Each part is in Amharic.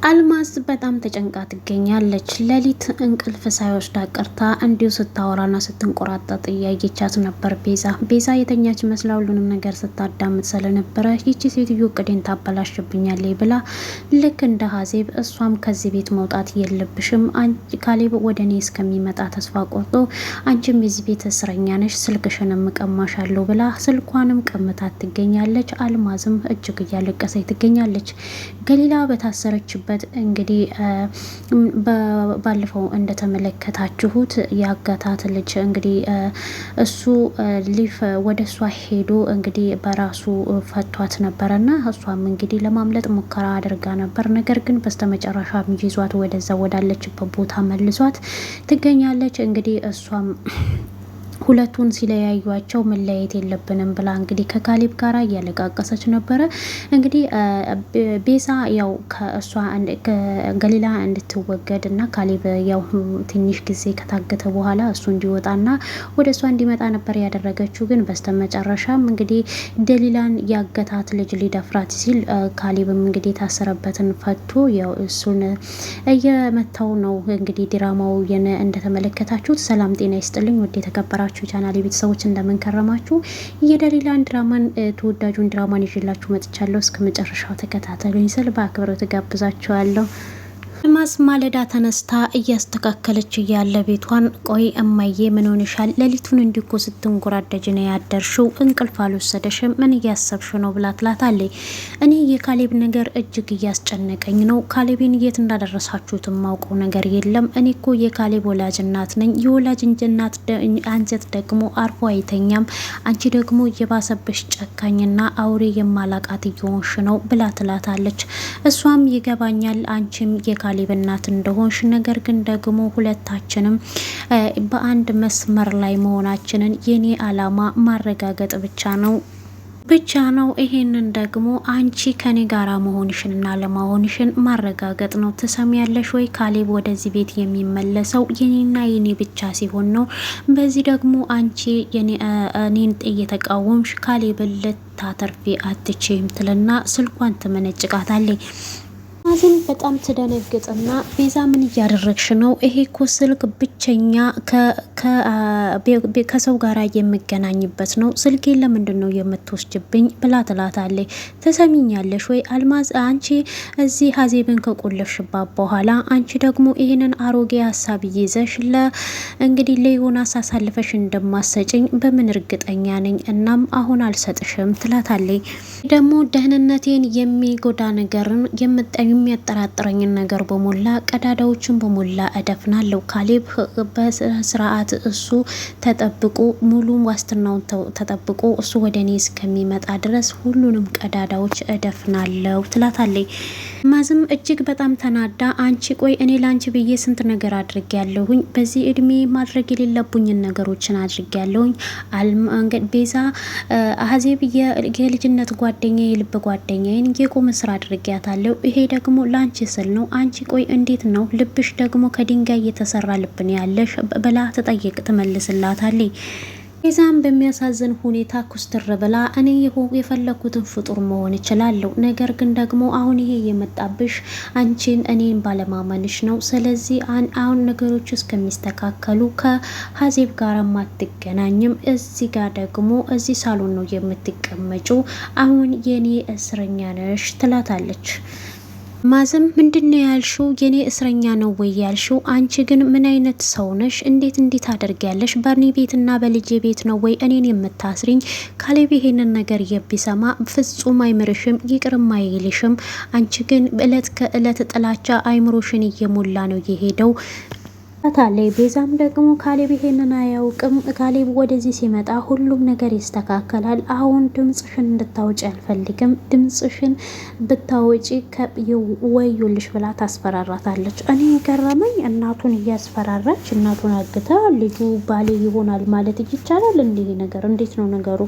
አልማዝ በጣም ተጨንቃ ትገኛለች። ሌሊት እንቅልፍ ሳይወስዳ ቀርታ እንዲሁ ስታወራና ስትንቆራጠጥ እያየቻት ነበር። ቤዛ የተኛች መስላ ሁሉንም ነገር ስታዳምጥ ስለነበረ ይቺ ሴትዮ እቅዴን ታበላሽብኛለች ብላ ልክ እንደ ሀዜብ እሷም ከዚህ ቤት መውጣት የለብሽም ካሌብ ወደ እኔ እስከሚመጣ ተስፋ ቆርጦ አንቺም የዚህ ቤት እስረኛ ነሽ፣ ስልክሽንም እቀማሻለሁ ብላ ስልኳንም ቀምታት ትገኛለች። አልማዝም እጅግ እያለቀሰች ትገኛለች። ገሊላ በታሰረችበት እንግዲህ ባለፈው እንደተመለከታችሁት ያጋታት ልጅ እንግዲህ እሱ ወደ እሷ ሄዶ እንግዲህ በራሱ ፈቷት ነበረና እሷም እንግዲህ ለማምለጥ ሙከራ አድርጋ ነበር። ነገር ግን በስተመጨረሻ ይዟት ወደዛ ወዳለችበት ቦታ መልሷት ትገኛለች። እንግዲህ እሷም ሁለቱን ሲለያዩቸው መለያየት የለብንም ብላ እንግዲህ ከካሌብ ጋር እያለቃቀሰች ነበረ። እንግዲህ ቤዛ ያው ከእሷ ገሊላ እንድትወገድ እና ካሌብ ያው ትንሽ ጊዜ ከታገተ በኋላ እሱ እንዲወጣና ወደ እሷ እንዲመጣ ነበር ያደረገችው። ግን በስተመጨረሻም እንግዲህ ገሊላን ያገታት ልጅ ሊደፍራት ሲል ካሌብም እንግዲህ የታሰረበትን ፈቶ ያው እሱን እየመታው ነው። እንግዲህ ድራማው እንደተመለከታችሁት። ሰላም ጤና ይስጥልኝ ወደ የተከበራችሁ ቻናል ቤተሰቦች እንደምን ከረማችሁ? የደሊላን ድራማን ተወዳጁን ድራማን ይዤላችሁ መጥቻለሁ። እስከ መጨረሻው ተከታተሉኝ ስል በአክብሮት ጋብዛችኋለሁ። አልማዝ ማለዳ ተነስታ እያስተካከለች እያለ ቤቷን ቆይ እማዬ ምን ሆነሻል? ሌሊቱን እንዲኮ ስትንጎራደጅ ነው ያደርሽው? እንቅልፍ አልወሰደሽም? ምን እያሰብሽ ነው ብላ ትላታለች። እኔ የካሌብ ነገር እጅግ እያስጨነቀኝ ነው። ካሌብን የት እንዳደረሳችሁት የማውቀው ነገር የለም። እኔ እኮ የካሌብ ወላጅ እናት ነኝ። የወላጅ እናት አንጀት ደግሞ አርፎ አይተኛም። አንቺ ደግሞ እየባሰብሽ ጨካኝና አውሬ የማላቃት እየሆንሽ ነው ብላ ትላታለች። እሷም ይገባኛል አንቺም የካሌብ እናት እንደሆንሽ፣ ነገር ግን ደግሞ ሁለታችንም በአንድ መስመር ላይ መሆናችንን የኔ አላማ ማረጋገጥ ብቻ ነው። ይሄንን ደግሞ አንቺ ከኔ ጋራ መሆንሽንና ለመሆንሽን ማረጋገጥ ነው። ትሰሚያለሽ ወይ? ካሌብ ወደዚህ ቤት የሚመለሰው የኔና የኔ ብቻ ሲሆን ነው። በዚህ ደግሞ አንቺ እኔን እየተቃወምሽ ካሌብን ልታተርፊ አትችይም ትልና ስልኳን ትመነጭቃታለች። አዚም በጣም ትደነግጥና ቤዛ ምን እያደረግሽ ነው? ይሄ እኮ ስልክ ብቸኛ ከሰው ጋር የምገናኝበት ነው። ስልኬን ለምንድን ነው የምትወስጅብኝ? ብላ ትላታለች። ትሰሚኛለሽ ወይ አልማዝ፣ አንቺ እዚህ ሀዜብን ከቆለፍሽባት በኋላ አንቺ ደግሞ ይህንን አሮጌ ሀሳብ ይዘሽ እንግዲህ ለዮናስ አሳልፈሽ እንደማሰጭኝ በምን እርግጠኛ ነኝ? እናም አሁን አልሰጥሽም ትላታለች። ደግሞ ደህንነቴን የሚጎዳ ነገርን የሚያጠራጥረኝን ነገር በሞላ ቀዳዳዎችን በሞላ እደፍናለሁ። ካሌብ በስርዓት እሱ ተጠብቆ ሙሉ ዋስትናውን ተጠብቆ እሱ ወደ እኔ እስከሚመጣ ድረስ ሁሉንም ቀዳዳዎች እደፍናለሁ ትላታለች። ማዝም እጅግ በጣም ተናዳ አንቺ ቆይ እኔ ላንቺ ብዬ ስንት ነገር አድርጌያለሁኝ፣ በዚህ እድሜ ማድረግ የሌለብኝን ነገሮችን አድርጌያለሁኝ። ቤዛ ሀዜብ የልጅነት ጓደኛ የልብ ጓደኛዬን የቁም ስራ አድርጌያታለሁ። ይሄ ደግሞ ላንቺ ስል ነው። አንቺ ቆይ እንዴት ነው ልብሽ ደግሞ ከድንጋይ የተሰራ ልብን ያለሽ ብላ ትመልስላታለች። ቤዛም በሚያሳዝን ሁኔታ ኩስትር ብላ እኔ የፈለኩትን ፍጡር መሆን እችላለሁ፣ ነገር ግን ደግሞ አሁን ይሄ የመጣብሽ አንቺን እኔን ባለማመንሽ ነው። ስለዚህ አሁን ነገሮች እስከሚስተካከሉ ከሀዜብ ጋር ማትገናኝም፣ እዚህ ጋር ደግሞ እዚህ ሳሎን ነው የምትቀመጩ፣ አሁን የኔ እስረኛ ነሽ ትላታለች። ማዝም ምንድነው ያልሽው? የኔ እስረኛ ነው ወይ ያልሽው? አንቺ ግን ምን አይነት ሰው ነሽ? እንዴት አደርጊያለሽ? በርኒ ቤትና በልጄ ቤት ነው ወይ እኔን የምታስሪኝ? ካሌብ ይሄንን ነገር የቢሰማ ፍጹም አይምርሽም፣ ይቅርም አይልሽም። አንቺ ግን እለት ከእለት ጥላቻ አይምሮሽን እየሞላ ነው የሄደው ታታለይ። ቤዛም ደግሞ ካሌብ ይሄንን አያውቅም። ካሌብ ወደዚህ ሲመጣ ሁሉም ነገር ይስተካከላል። አሁን ድምጽሽን እንድታወጪ አልፈልግም። ድምጽሽን ብታወጪ ወዮልሽ ብላ ታስፈራራታለች። እኔ ገረመኝ፣ እናቱን እያስፈራራች እናቱን አግታ ልጁ ባሌ ይሆናል ማለት ይቻላል? እንዲህ ነገር እንዴት ነው ነገሩ?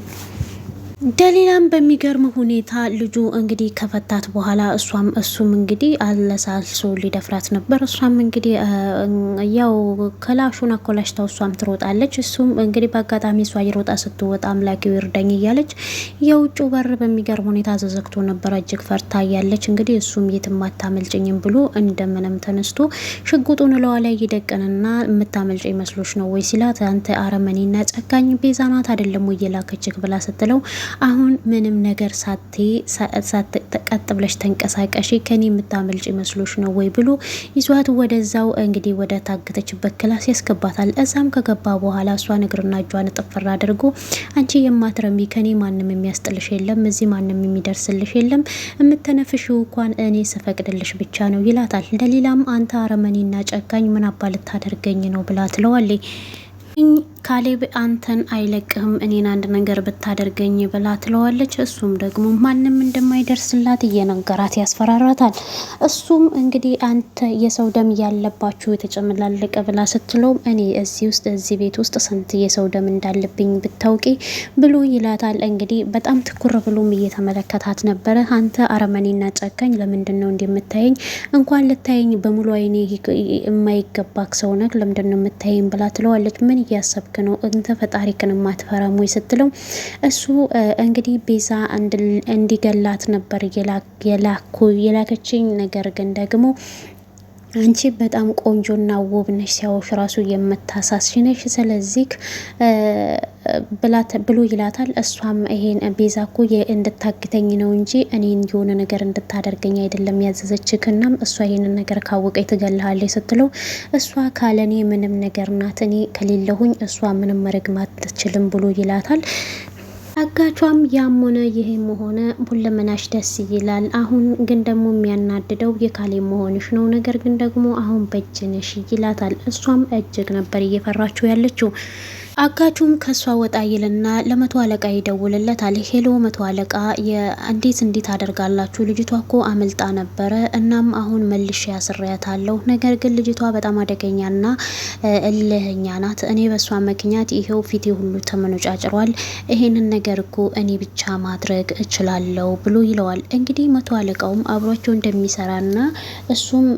ደሊላም በሚገርም ሁኔታ ልጁ እንግዲህ ከፈታት በኋላ እሱም እንግዲህ አለሳልሶ ሊደፍራት ነበር። እሷም እንግዲህ ያው ከላሹን አኮላሽታው እሷም ትሮጣለች። እሱም እንግዲህ በአጋጣሚ እሷ እየሮጣ ስትወጣ አምላኪው ይርዳኝ እያለች የውጭ በር በሚገርም ሁኔታ ተዘግቶ ነበር። እጅግ ፈርታ እያለች እንግዲህ እሱም የትም አታመልጭኝም ብሎ እንደምንም ተነስቶ ሽጉጡን ለዋ ላይ ይደቅንና የምታመልጭ መስሎች ነው ወይ ሲላት አንተ አረመኔና ጨካኝ ቤዛ ናት አይደለም ወይ የላከችክ ብላ ስትለው አሁን ምንም ነገር ቀጥ ብለሽ ተንቀሳቀሺ ከኔ የምታመልጭ መስሎሽ ነው ወይ ብሎ ይዟት ወደዛው እንግዲህ ወደ ታገተችበት ክላስ ያስገባታል። እዛም ከገባ በኋላ እሷን እግርና እጇን ጥፍር አድርጎ አንቺ የማትረሚ ከኔ ማንም የሚያስጥልሽ የለም፣ እዚህ ማንም የሚደርስልሽ የለም፣ የምተነፍሽው እንኳን እኔ ስፈቅድልሽ ብቻ ነው ይላታል። ደሊላም አንተ አረመኔና ጨካኝ ምን አባ ልታደርገኝ ነው ብላ ትለዋለች። ካሌብ አንተን አይለቅህም እኔን አንድ ነገር ብታደርገኝ ብላ ትለዋለች። እሱም ደግሞ ማንም እንደማይደርስላት እየነገራት ያስፈራራታል። እሱም እንግዲህ አንተ የሰው ደም ያለባችሁ የተጨመላለቀ ብላ ስትለውም እኔ እዚህ ቤት ውስጥ ስንት የሰው ደም እንዳለብኝ ብታውቂ ብሎ ይላታል። እንግዲህ በጣም ትኩር ብሎም እየተመለከታት ነበረ። አንተ አረመኔና ጨካኝ ለምንድን ነው እንደምታየኝ? እንኳን ልታየኝ በሙሉ አይኔ የማይገባክ ሰው ነህ፣ ለምንድን ነው የምታየኝ ብላ ትለዋለች። ምን እያሰብክ ነው እንተ ፈጣሪክን ማትፈራም ወይ ስትለው እሱ እንግዲህ ቤዛ እንዲገላት ነበር የላከችኝ ነገር ግን ደግሞ አንቺ በጣም ቆንጆና ውብ ነሽ፣ ሲያወሽ ራሱ የምታሳስሽ ነሽ፣ ስለዚህ ብሎ ይላታል። እሷም ይሄን ቤዛ እኮ እንድታግተኝ ነው እንጂ እኔን የሆነ ነገር እንድታደርገኝ አይደለም ያዘዘችክናም እሷ ይሄንን ነገር ካወቀኝ ትገልሃለች ስትለው እሷ ካለኔ ምንም ነገር ናት፣ እኔ ከሌለሁኝ እሷ ምንም መረግማት አትችልም ብሎ ይላታል። አጋቿም ያም ሆነ ይሄም ሆነ ሁለመናሽ ደስ ይላል። አሁን ግን ደግሞ የሚያናድደው የካሌ መሆንሽ ነው፣ ነገር ግን ደግሞ አሁን በእጅነሽ ይላታል። እሷም እጅግ ነበር እየፈራችው ያለችው። አጋቹም ከሷ ወጣ ይልና ለመቶ አለቃ ይደውልለታል። ሄሎ መቶ አለቃ እንዴት አደርጋላችሁ? ልጅቷ እኮ አመልጣ ነበረ። እናም አሁን መልሼ ያስሬያታለሁ። ነገር ግን ልጅቷ በጣም አደገኛና እልህኛ ናት። እኔ በሷ ምክንያት ይሄው ፊቴ ሁሉ ተመነጫጭሯል። ይሄንን ነገር እኮ እኔ ብቻ ማድረግ እችላለሁ ብሎ ይለዋል። እንግዲህ መቶ አለቃውም አብሯቸው እንደሚሰራና እሱም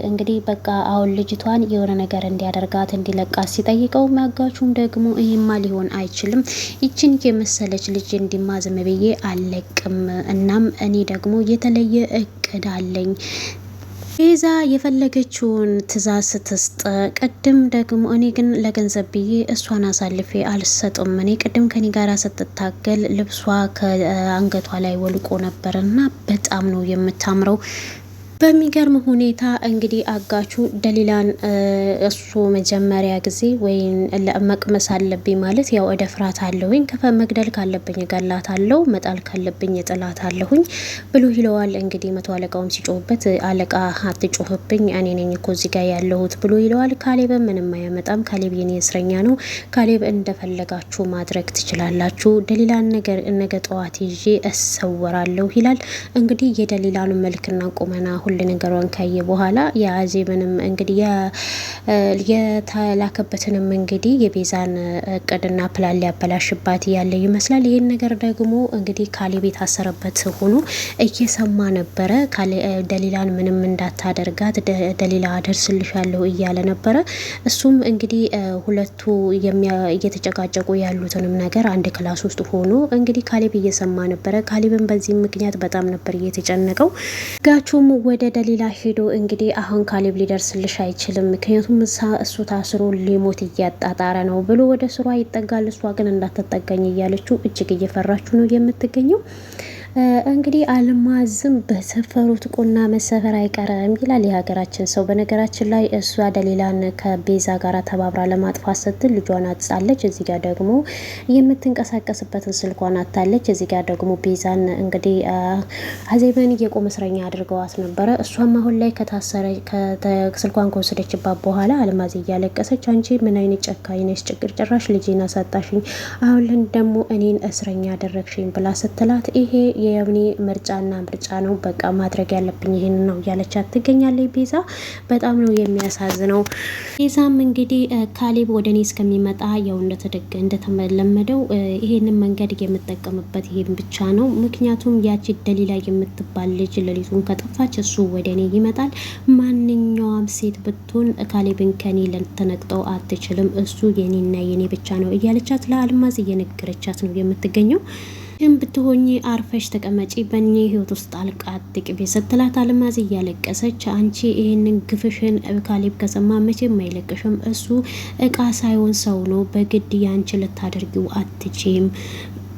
እንግዲህ በቃ አሁን ልጅቷን የሆነ ነገር እንዲያደርጋት እንዲለቃት ሲጠይቀው አጋቹም ደግሞ ይሄማ ሊሆን አይችልም፣ ይችን የመሰለች ልጅ እንዲማዝም ብዬ አለቅም። እናም እኔ ደግሞ የተለየ እቅድ አለኝ። ቤዛ የፈለገችውን ትዕዛዝ ስትስጥ ቅድም ደግሞ እኔ ግን ለገንዘብ ብዬ እሷን አሳልፌ አልሰጥም። እኔ ቅድም ከኔ ጋር ስትታገል ልብሷ ከአንገቷ ላይ ወልቆ ነበርና በጣም ነው የምታምረው። በሚገርም ሁኔታ እንግዲህ አጋቹ ደሊላን እሱ መጀመሪያ ጊዜ ወይም መቅመስ አለብኝ ማለት ያው እደፍራት አለሁኝ፣ መግደል ካለብኝ እገላት አለው፣ መጣል ካለብኝ እጥላት አለሁኝ ብሎ ይለዋል። እንግዲህ መቶ አለቃውም ሲጮህበት አለቃ አትጮህብኝ እኔ ነኝ እኮ እዚህ ጋር ያለሁት ብሎ ይለዋል። ካሌብ ምንም አያመጣም፣ ካሌብ የኔ እስረኛ ነው፣ ካሌብ እንደፈለጋችሁ ማድረግ ትችላላችሁ፣ ደሊላን ነገ ጠዋት ይዤ እሰወራለሁ ይላል። እንግዲህ የደሊላን መልክና ቁመና ሁሉ ነገሯን ካየ በኋላ የአዜብንም እንግዲህ የተላከበትንም እንግዲህ የቤዛን እቅድና ፕላን ሊያበላሽባት ያለ ይመስላል። ይህን ነገር ደግሞ እንግዲህ ካሌብ የታሰረበት ሆኖ እየሰማ ነበረ። ደሊላን ምንም እንዳታደርጋት ደሊላ አደርስልሻለሁ እያለ ነበረ። እሱም እንግዲህ ሁለቱ እየተጨቃጨቁ ያሉትንም ነገር አንድ ክላስ ውስጥ ሆኖ እንግዲህ ካሌብ እየሰማ ነበረ። ካሌብን በዚህ ምክንያት በጣም ነበር እየተጨነቀው። ጋቹም ወደ ደሊላ ሄዶ እንግዲህ አሁን ካሌብ ሊደርስልሽ አይችልም፣ ምክንያቱም እሱ ታስሮ ሊሞት እያጣጣረ ነው ብሎ ወደ ስሯ ይጠጋል። እሷ ግን እንዳትጠጋኝ እያለችው እጅግ እየፈራችሁ ነው የምትገኘው። እንግዲህ አልማዝም በሰፈሩት ቁና መሰፈር አይቀርም ይላል የሀገራችን ሰው። በነገራችን ላይ እሷ ደሊላን ከቤዛ ጋር ተባብራ ለማጥፋት ስትል ልጇን አጥጻለች። እዚህ ጋር ደግሞ የምትንቀሳቀስበትን ስልኳን አታለች። እዚህ ጋር ደግሞ ቤዛን እንግዲህ አዜብን የቁም እስረኛ አድርገዋት ነበረ። እሷም አሁን ላይ ስልኳን ከወሰደችባት በኋላ አልማዝ እያለቀሰች አንቺ ምን አይነት ጨካኝ ነሽ፣ ጭራሽ ልጄን አሳጣሽኝ፣ አሁን ደግሞ እኔን እስረኛ አደረግሽኝ ብላ ስትላት ይሄ የኔ ምርጫና ምርጫ ነው፣ በቃ ማድረግ ያለብኝ ይሄን ነው እያለቻት ትገኛለች። ቤዛ በጣም ነው የሚያሳዝነው። ቤዛም እንግዲህ ካሌብ ወደ እኔ እስከሚመጣ ያው እንደተለመደው ይሄንን መንገድ የምጠቀምበት ይሄን ብቻ ነው። ምክንያቱም ያቺ ደሊላ የምትባል ልጅ ሌሊቱን ከጠፋች እሱ ወደ እኔ ይመጣል። ማንኛውም ሴት ብትሆን ካሌብን ከኔ ልትነቅጠው አትችልም፣ እሱ የኔና የኔ ብቻ ነው እያለቻት ለአልማዝ እየነገረቻት ነው የምትገኘው። ግን ብትሆኚ አርፈሽ ተቀመጪ፣ በእኔ ህይወት ውስጥ ጣልቃ አትግቢ ስትላት አልማዝ እያለቀሰች አንቺ ይህንን ግፍሽን ካሌብ ከሰማ መቼም አይለቅሽም፣ እሱ እቃ ሳይሆን ሰው ነው፣ በግድ ያንቺ ልታደርጊው አትችም።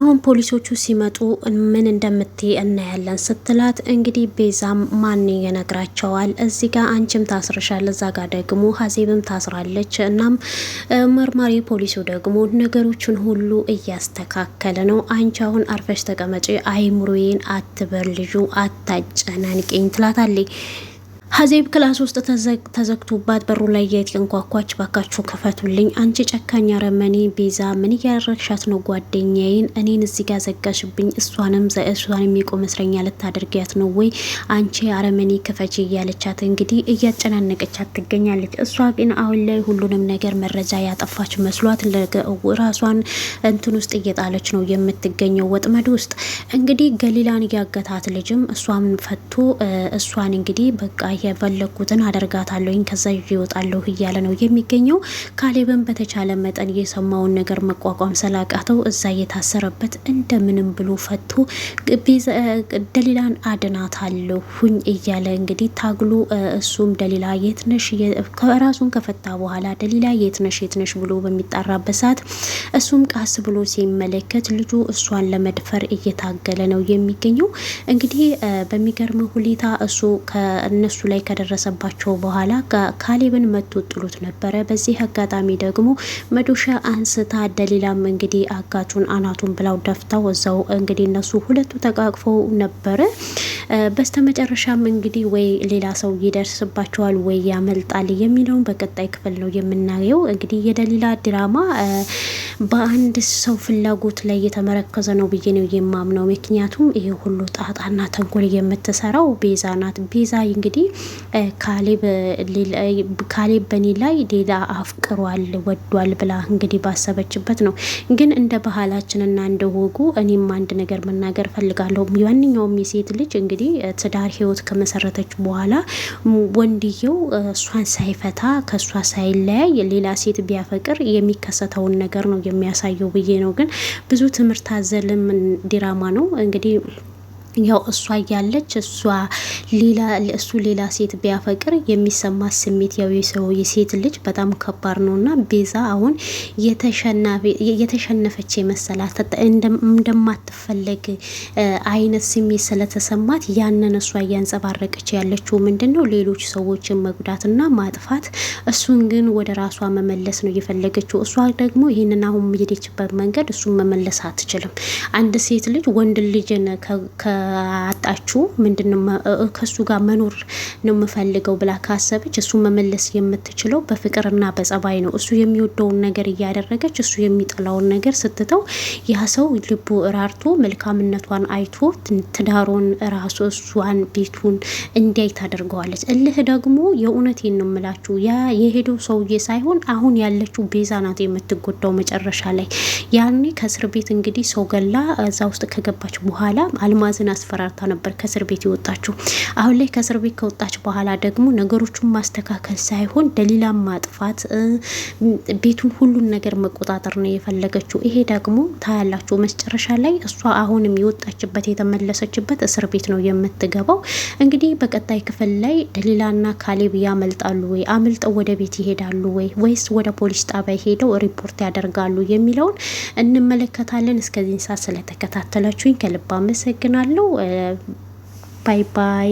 አሁን ፖሊሶቹ ሲመጡ ምን እንደምትይ እናያለን ስትላት እንግዲህ ቤዛም ማን ይነግራቸዋል፣ እዚህ ጋር አንቺም ታስርሻል፣ እዛ ጋር ደግሞ ሀዜብም ታስራለች። እናም መርማሪ ፖሊሱ ደግሞ ነገሮችን ሁሉ እያስተካከለ ነው። አንቺ አሁን አርፈሽ ተቀመጪ፣ አይምሮዬን አትበልዡ፣ አታጨናንቂኝ ትላታለች። ሀዜብ ክላስ ውስጥ ተዘግቶባት በሩ ላይ የተንኳኳች፣ ባካችሁ ክፈቱልኝ፣ አንቺ ጨካኝ አረመኔ ቤዛ ምን እያረግሻት ነው? ጓደኛዬን እኔን እዚህ ጋር ዘጋሽብኝ፣ እሷንም የቆመ እስረኛ ልታደርጊያት ነው ወይ? አንቺ አረመኔ ክፈች እያለቻት እንግዲህ እያጨናነቀቻት ትገኛለች። እሷ ግን አሁን ላይ ሁሉንም ነገር መረጃ ያጠፋች መስሏት ራሷን እንትን ውስጥ እየጣለች ነው የምትገኘው፣ ወጥመድ ውስጥ። እንግዲህ ገሊላን ያገታት ልጅም እሷን ፈቶ እሷን እንግዲህ በቃ የፈለኩትን አደርጋታለሁኝ ከዛ ይወጣለሁ እያለ ነው የሚገኘው። ካሌብን በተቻለ መጠን የሰማውን ነገር መቋቋም ስላቃተው እዛ የታሰረበት እንደምንም ብሎ ፈቶ ደሊላን አድናታለሁኝ እያለ እንግዲህ ታግሎ እሱም ደሊላ የትነሽ ራሱን ከፈታ በኋላ ደሊላ የትነሽ ብሎ በሚጣራበት ሰዓት እሱም ቃስ ብሎ ሲመለከት ልጁ እሷን ለመድፈር እየታገለ ነው የሚገኘው። እንግዲህ በሚገርም ሁኔታ እሱ ከእነሱ ላይ ከደረሰባቸው በኋላ ካሌብን መቶ ጥሎት ነበረ። በዚህ አጋጣሚ ደግሞ መዶሻ አንስታ ደሊላም እንግዲህ አጋቹን አናቱን ብላው ደፍታው እዛው እንግዲህ እነሱ ሁለቱ ተቃቅፈው ነበረ። በስተመጨረሻም እንግዲህ ወይ ሌላ ሰው ይደርስባቸዋል ወይ ያመልጣል የሚለውን በቀጣይ ክፍል ነው የምናየው። እንግዲህ የደሊላ ድራማ በአንድ ሰው ፍላጎት ላይ የተመረከዘ ነው ብዬ ነው የማምነው። ምክንያቱም ይሄ ሁሉ ጣጣና ተንኮል የምትሰራው ቤዛ ናት። ቤዛ እንግዲህ ካሌብ በኔ ላይ ሌላ አፍቅሯል ወዷል ብላ እንግዲህ ባሰበችበት ነው። ግን እንደ ባህላችንና እንደ ወጉ እኔም አንድ ነገር መናገር ፈልጋለሁ። ማንኛውም የሴት ልጅ እንግዲህ ትዳር ህይወት ከመሰረተች በኋላ ወንድየው እሷን ሳይፈታ ከእሷ ሳይለያይ ሌላ ሴት ቢያፈቅር የሚከሰተውን ነገር ነው የሚያሳየው ብዬ ነው። ግን ብዙ ትምህርት አዘልም ድራማ ነው እንግዲህ ያው እሷ እያለች እሱ ሌላ ሴት ቢያፈቅር የሚሰማ ስሜት ያው የሴት ልጅ በጣም ከባድ ነውና ቤዛ አሁን የተሸነፈች የመሰላት እንደማትፈለግ አይነት ስሜት ስለተሰማት ያንን እሷ እያንጸባረቀች ያለችው ምንድነው ሌሎች ሰዎችን መጉዳትና ማጥፋት፣ እሱን ግን ወደ ራሷ መመለስ ነው የፈለገችው። እሷ ደግሞ ይህንን አሁን የሄደችበት መንገድ እሱን መመለስ አትችልም። አንድ ሴት ልጅ ወንድ ልጅን አጣችሁ ምንድነው ከሱ ጋር መኖር ነው የምፈልገው ብላ ካሰበች እሱ መመለስ የምትችለው በፍቅርና በጸባይ ነው። እሱ የሚወደውን ነገር እያደረገች እሱ የሚጠላውን ነገር ስትተው ያ ሰው ልቡ ራርቶ መልካምነቷን አይቶ ትዳሩን ራሱ እሷን ቤቱን እንዲያይ ታደርገዋለች። እልህ ደግሞ የእውነቴን ነው የምላችሁ ያ የሄደው ሰውዬ ሳይሆን አሁን ያለችው ቤዛ ናት የምትጎዳው መጨረሻ ላይ። ያኔ ከእስር ቤት እንግዲህ ሰው ገላ እዛ ውስጥ ከገባች በኋላ አልማዝን አስፈራርታ ነበር ከእስር ቤት የወጣችው። አሁን ላይ ከእስር ቤት ከወጣች በኋላ ደግሞ ነገሮቹን ማስተካከል ሳይሆን ደሊላን ማጥፋት፣ ቤቱን ሁሉን ነገር መቆጣጠር ነው የፈለገችው። ይሄ ደግሞ ታያላችሁ መጨረሻ ላይ እሷ አሁንም የወጣችበት የተመለሰችበት እስር ቤት ነው የምትገባው። እንግዲህ በቀጣይ ክፍል ላይ ደሊላና ካሌብ ያመልጣሉ ወይ አምልጠው ወደ ቤት ይሄዳሉ ወይስ ወደ ፖሊስ ጣቢያ ሄደው ሪፖርት ያደርጋሉ የሚለውን እንመለከታለን። እስከዚህ ሰዓት ስለተከታተላችሁኝ ከልብ አመሰግናለሁ። ባይ ባይ።